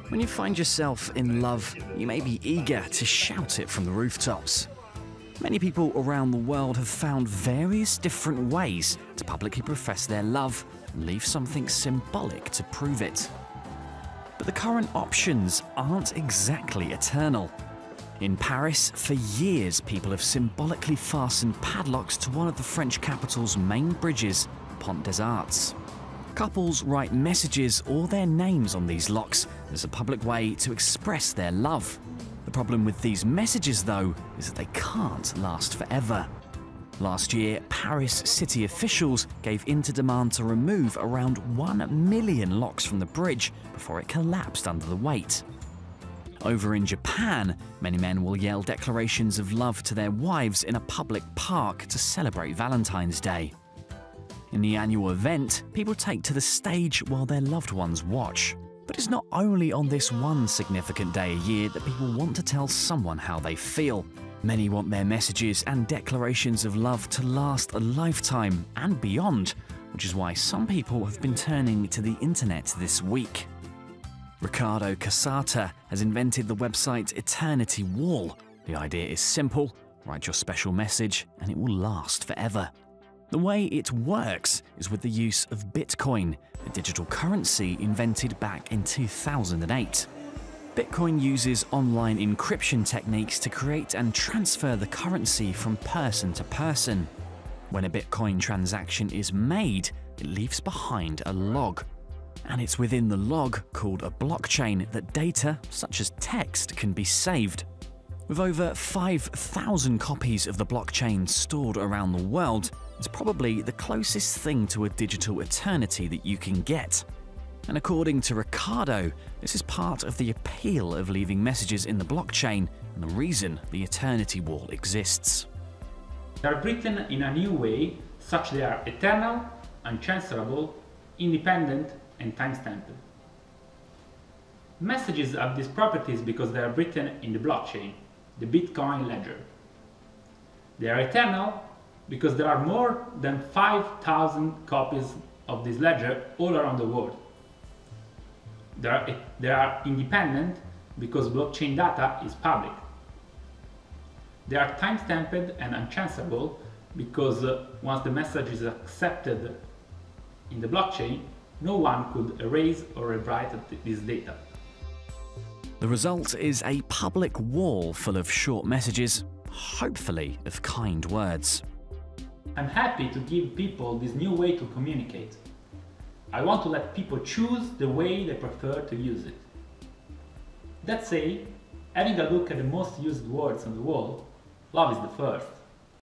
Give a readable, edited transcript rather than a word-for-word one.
When you find yourself in love, you may be eager to shout it from the rooftops. Many people around the world have found various different ways to publicly profess their love and leave something symbolic to prove it. But the current options aren't exactly eternal. In Paris, for years, people have symbolically fastened padlocks to one of the French capital's main bridges, Pont des Arts. Couples write messages or their names on these locks as a public way to express their love. The problem with these messages, though, is that they can't last forever. Last year, Paris city officials gave in to demand to remove around 1 million locks from the bridge before it collapsed under the weight. Over in Japan, many men will yell declarations of love to their wives in a public park to celebrate Valentine's Day. In the annual event, people take to the stage while their loved ones watch. But it's not only on this one significant day a year that people want to tell someone how they feel. Many want their messages and declarations of love to last a lifetime and beyond, which is why some people have been turning to the internet this week. Riccardo Casata has invented the website Eternity Wall. The idea is simple: write your special message and it will last forever. The way it works is with the use of Bitcoin, a digital currency invented back in 2008. Bitcoin uses online encryption techniques to create and transfer the currency from person to person. When a Bitcoin transaction is made, it leaves behind a log. And it's within the log, called a blockchain, that data, such as text, can be saved. With over 5,000 copies of the blockchain stored around the world, it's probably the closest thing to a digital eternity that you can get. And according to Riccardo, this is part of the appeal of leaving messages in the blockchain and the reason the Eternity Wall exists. They are written in a new way, such they are eternal, unchanceable, independent, and time-stamped. Messages have these properties because they are written in the blockchain, the Bitcoin ledger. They are eternal because there are more than 5,000 copies of this ledger all around the world. They are independent because blockchain data is public. They are time-stamped and unchanceable because once the message is accepted in the blockchain, no one could erase or rewrite this data. The result is a public wall full of short messages, hopefully of kind words. I'm happy to give people this new way to communicate. I want to let people choose the way they prefer to use it. That said, having a look at the most used words on the wall, love is the first.